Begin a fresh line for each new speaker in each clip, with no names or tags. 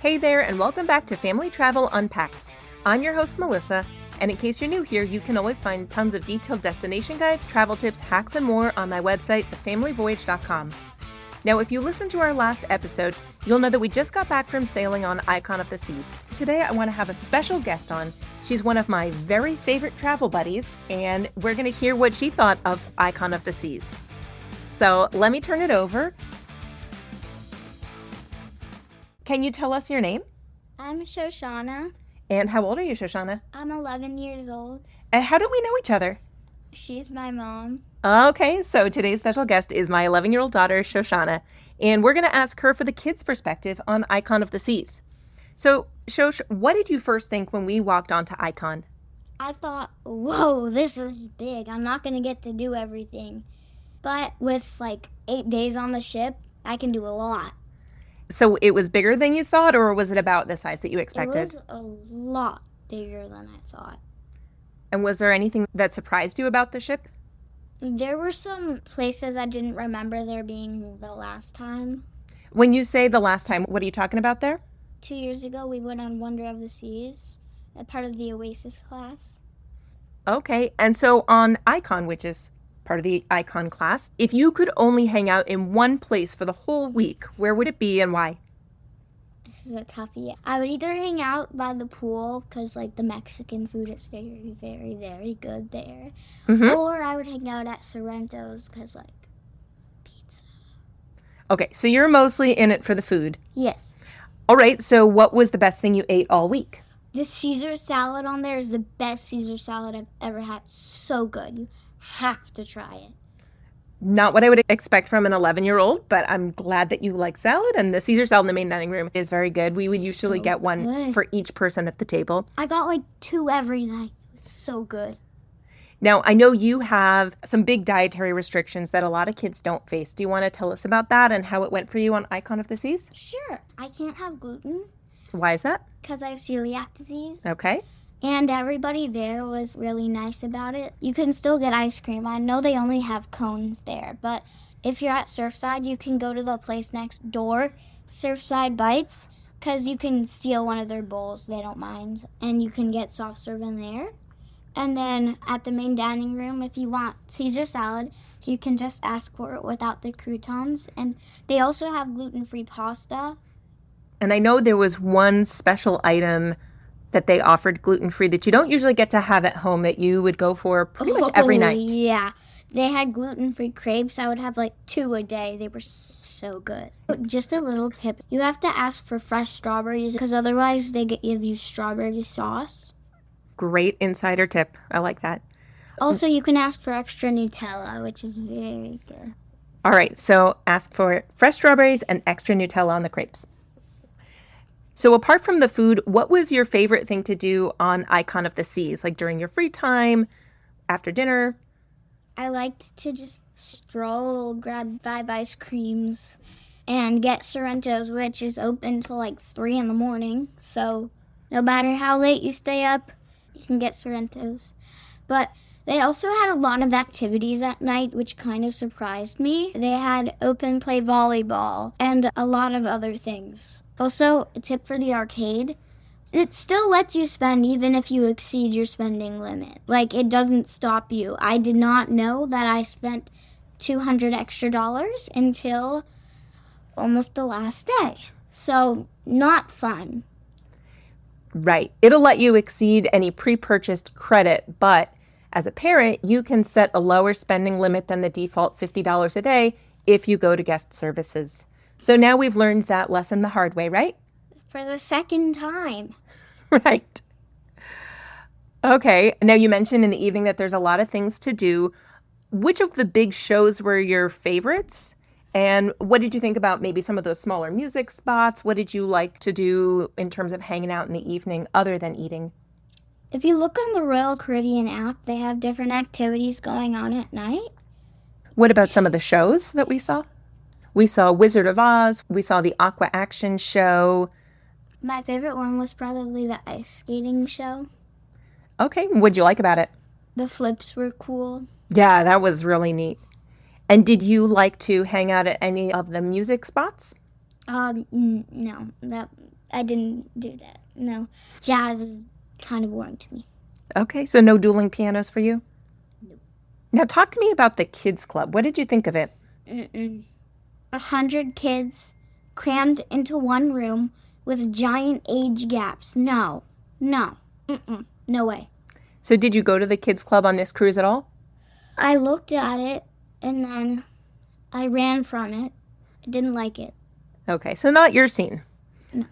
Hey there, and welcome back to Family Travel Unpacked. I'm your host, Melissa, and in case you're new here, you can always find tons of detailed destination guides, travel tips, hacks, and more on my website, thefamilyvoyage.com. Now, if you listened to our last episode, you'll know that we just got back from sailing on Icon of the Seas. Today, I want to have a special guest on. She's one of my very favorite travel buddies, and we're going to hear what she thought of Icon of the Seas. So let me turn it over. Can you tell us your name?
I'm Shoshana.
And how old are you, Shoshana?
I'm 11 years old.
And how do we know each other?
She's my mom.
Okay, so today's special guest is my 11-year-old daughter, Shoshana, and we're going to ask her for the kids' perspective on Icon of the Seas. So, Shosh, what did you first think when we walked onto Icon?
I thought, whoa, this is big. I'm not going to get to do everything. But with like 8 days on the ship, I can do a lot.
So it was bigger than you thought, or was it about the size that you expected?
It was a lot bigger than I thought.
And was there anything that surprised you about the ship?
There were some places I didn't remember there being the last time.
When you say the last time, what are you talking about there?
2 years ago, we went on Wonder of the Seas, a part of the Oasis class.
Okay, and so on Icon, which is part of the Icon class, if you could only hang out in one place for the whole week, where would it be and why?
This is a toughie. I would either hang out by the pool because like the Mexican food is very, very, very good there.
Mm-hmm.
Or I would hang out at Sorrento's because like pizza.
Okay, so you're mostly in it for the food.
Yes.
All right, so what was the best thing you ate all week?
The Caesar salad on there is the best Caesar salad I've ever had. So good. You have to try it.
Not what I would expect from an 11-year-old, but I'm glad that you like salad, and the Caesar salad in the main dining room is very good. We would usually get one
good.
For each person at the table.
I got like 2 every night. It was so good.
Now, I know you have some big dietary restrictions that a lot of kids don't face. Do you want to tell us about that and how it went for you on Icon of the Seas?
Sure. I can't have gluten
Why is that?
because I have celiac disease.
Okay.
And everybody there was really nice about it. You can still get ice cream. I know they only have cones there, but if you're at Surfside, you can go to the place next door, Surfside Bites, because you can steal one of their bowls. They don't mind. And you can get soft serve in there. And then at the main dining room, if you want Caesar salad, you can just ask for it without the croutons. And they also have gluten-free pasta.
And I know there was one special item that they offered gluten-free that you don't usually get to have at home that you would go for pretty much every night.
Yeah. They had gluten-free crepes. I would have like 2 a day. They were so good. Just a little tip. You have to ask for fresh strawberries because otherwise they give you strawberry sauce.
Great insider tip. I like that.
Also, you can ask for extra Nutella, which is very good.
All right, so ask for fresh strawberries and extra Nutella on the crepes. So apart from the food, what was your favorite thing to do on Icon of the Seas? Like during your free time, after dinner?
I liked to just stroll, grab 5 ice creams, and get Sorrento's, which is open till like 3 in the morning. So no matter how late you stay up, you can get Sorrento's. But they also had a lot of activities at night, which kind of surprised me. They had open play volleyball and a lot of other things. Also, a tip for the arcade, it still lets you spend even if you exceed your spending limit. Like, it doesn't stop you. I did not know that I spent $200 extra until almost the last day. So, not fun.
Right. It'll let you exceed any pre-purchased credit, but as a parent, you can set a lower spending limit than the default $50 a day if you go to guest services. So now we've learned that lesson the hard way, right?
For the second time.
Right. Okay. Now you mentioned in the evening that there's a lot of things to do. Which of the big shows were your favorites? And what did you think about maybe some of those smaller music spots? What did you like to do in terms of hanging out in the evening other than eating?
If you look on the Royal Caribbean app, they have different activities going on at night.
What about some of the shows that we saw? We saw Wizard of Oz. We saw the Aqua Action Show.
My favorite one was probably the ice skating show.
Okay. What'd you like about it?
The flips were cool.
Yeah, that was really neat. And did you like to hang out at any of the music spots?
No, that I didn't do that. No, jazz is kind of boring to me.
Okay, so no dueling pianos for you?
Nope.
Now talk to me about the kids club. What did you think of it?
100 kids crammed into one room with giant age gaps. No, no way.
So did you go to the kids club on this cruise at all?
I looked at it and then I ran from it. I didn't like it.
Okay, so not your scene.
No.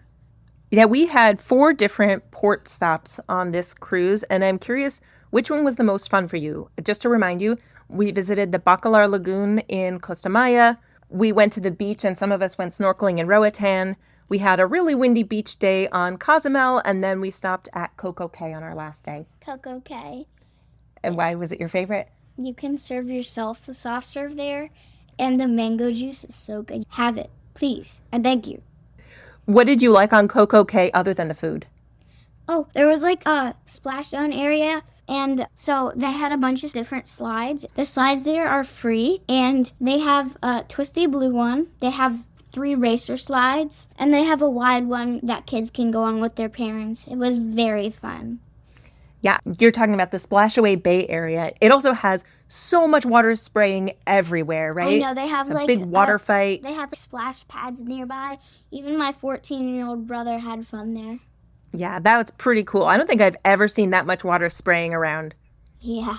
Yeah, we had 4 different port stops on this cruise, and I'm curious which one was the most fun for you. Just to remind you, we visited the Bacalar Lagoon in Costa Maya. We went to the beach, and some of us went snorkeling in Roatan. We had a really windy beach day on Cozumel, and then we stopped at Coco Cay on our last day.
Coco Cay.
And why was it your favorite?
You can serve yourself the soft serve there, and the mango juice is so good. Have it, please. I beg you.
What did you like on Coco Cay other than the food?
Oh, there was like a splashdown area, and so they had a bunch of different slides. The slides there are free, and they have a twisty blue one. They have 3 racer slides, and they have a wide one that kids can go on with their parents. It was very fun.
Yeah, you're talking about the Splashaway Bay area. It also has so much water spraying everywhere, right?
I know, they have
it's a
like
big water fight.
They have splash pads nearby. Even my 14-year-old brother had fun there.
Yeah, that was pretty cool. I don't think I've ever seen that much water spraying around.
Yeah.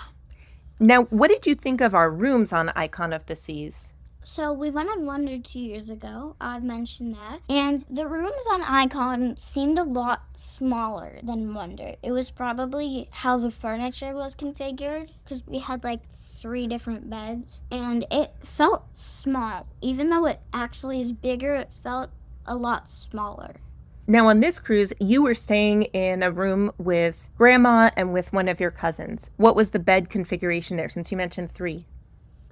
Now, what did you think of our rooms on Icon of the Seas?
So we went on Wonder 2 years ago. I've mentioned that. And the rooms on Icon seemed a lot smaller than Wonder. It was probably how the furniture was configured, because we had like 3 different beds. And it felt small. Even though it actually is bigger, it felt a lot smaller.
Now, on this cruise, you were staying in a room with Grandma and with one of your cousins. What was the bed configuration there, since you mentioned 3?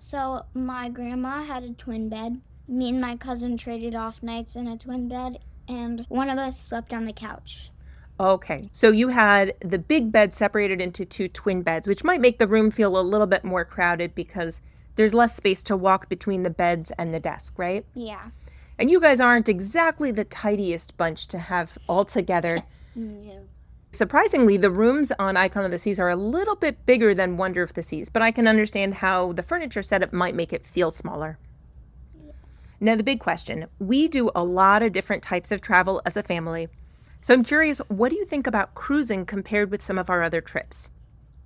So my grandma had a twin bed. Me and my cousin traded off nights in a twin bed, and one of us slept on the couch.
Okay, so you had the big bed separated into 2 twin beds, which might make the room feel a little bit more crowded because there's less space to walk between the beds and the desk, right?
Yeah.
And you guys aren't exactly the tidiest bunch to have all together.
No.
Surprisingly, the rooms on Icon of the Seas are a little bit bigger than Wonder of the Seas, but I can understand how the furniture setup might make it feel smaller. Now, the big question. We do a lot of different types of travel as a family. So I'm curious, what do you think about cruising compared with some of our other trips?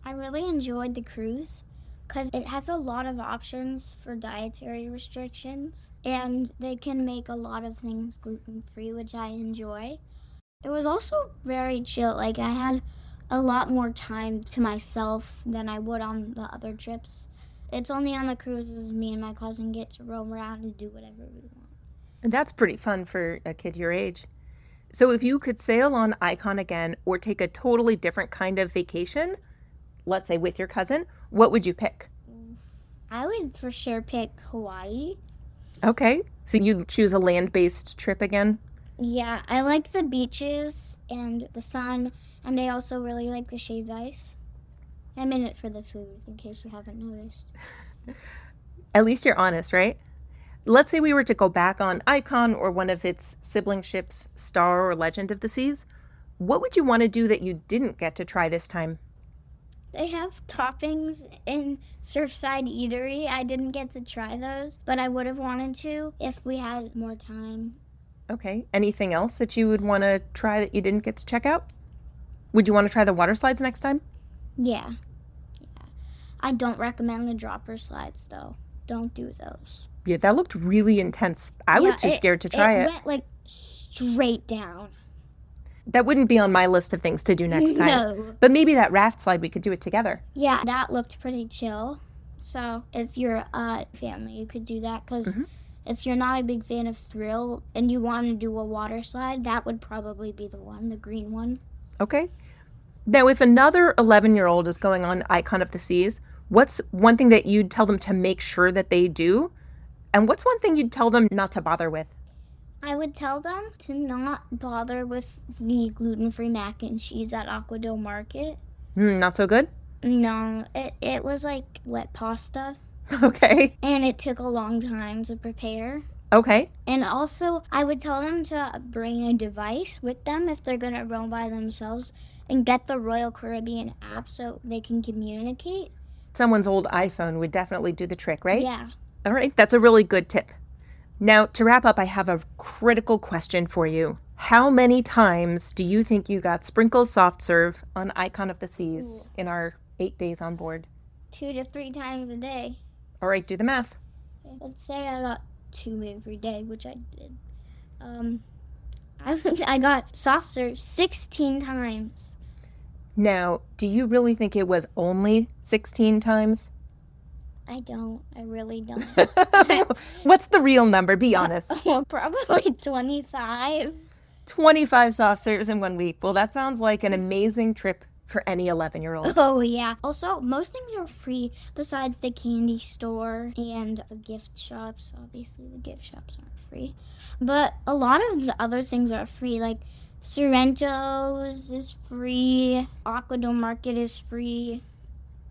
I really enjoyed the cruise because it has a lot of options for dietary restrictions, and they can make a lot of things gluten-free, which I enjoy. It was also very chill. Like, I had a lot more time to myself than I would on the other trips. It's only on the cruises me and my cousin get to roam around and do whatever we want.
And that's pretty fun for a kid your age. So if you could sail on Icon again or take a totally different kind of vacation, let's say with your cousin, what would you pick?
I would for sure pick Hawaii.
Okay, so you'd choose a land-based trip again?
Yeah, I like the beaches and the sun, and I also really like the shaved ice. I'm in it for the food, in case you haven't noticed.
At least you're honest, right? Let's say we were to go back on Icon or one of its sibling ships, Star or Legend of the Seas. What would you want to do that you didn't get to try this time?
They have toppings in Surfside Eatery. I didn't get to try those, but I would have wanted to if we had more time.
Okay. Anything else that you would want to try that you didn't get to check out? Would you want to try the water slides next time?
Yeah. I don't recommend the dropper slides, though. Don't do those.
Yeah, that looked really intense. I was too scared to try it.
It went, like, straight down.
That wouldn't be on my list of things to do next time.
No.
But maybe that raft slide, we could do it together.
Yeah, that looked pretty chill. So if you're a family, you could do that, because if you're not a big fan of thrill and you want to do a water slide, that would probably be the one, the green one.
Okay. Now, if another 11-year-old is going on Icon of the Seas, what's one thing that you'd tell them to make sure that they do? And what's one thing you'd tell them not to bother with?
I would tell them to not bother with the gluten-free mac and cheese at Aquadil Market.
Not so good?
No, it was like wet pasta.
Okay.
And it took a long time to prepare.
Okay.
And also, I would tell them to bring a device with them if they're going to roam by themselves and get the Royal Caribbean app so they can communicate.
Someone's old iPhone would definitely do the trick, right?
Yeah.
All right, that's a really good tip. Now, to wrap up, I have a critical question for you. How many times do you think you got Sprinkles soft serve on Icon of the Seas in our 8 days on board?
2 to 3 times a day.
All right, do the math.
Let's say I got 2 every day, which I did. I got soft serve 16 times.
Now, do you really think it was only 16 times?
I don't. I really don't.
What's the real number? Be honest.
Probably 25.
25 soft serves in 1 week. Well, that sounds like an amazing trip for any 11-year-old.
Oh, yeah. Also, most things are free besides the candy store and the gift shops. Obviously, the gift shops aren't free. But a lot of the other things are free, like Sorrento's is free, Aquadome Market is free,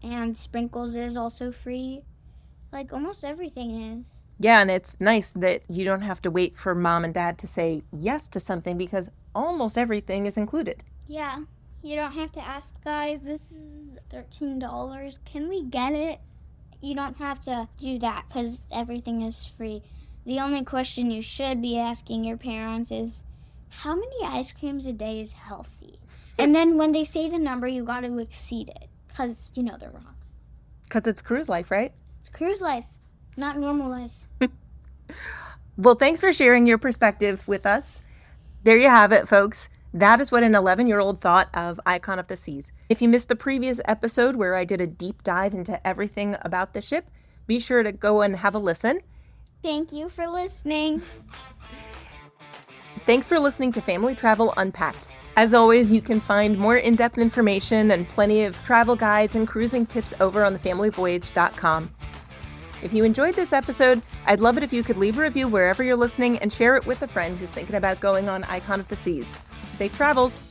and Sprinkles is also free. Like, almost everything is.
Yeah, and it's nice that you don't have to wait for mom and dad to say yes to something because almost everything is included.
Yeah. You don't have to ask, guys, this is $13. Can we get it? You don't have to do that because everything is free. The only question you should be asking your parents is, how many ice creams a day is healthy? And then when they say the number, you got to exceed it because you know they're wrong.
Because it's cruise life, right?
It's cruise life, not normal life.
Well, thanks for sharing your perspective with us. There you have it, folks. That is what an 11-year-old thought of Icon of the Seas. If you missed the previous episode where I did a deep dive into everything about the ship, be sure to go and have a listen.
Thank you for listening.
Thanks for listening to Family Travel Unpacked. As always, you can find more in-depth information and plenty of travel guides and cruising tips over on thefamilyvoyage.com. If you enjoyed this episode, I'd love it if you could leave a review wherever you're listening and share it with a friend who's thinking about going on Icon of the Seas. Safe travels!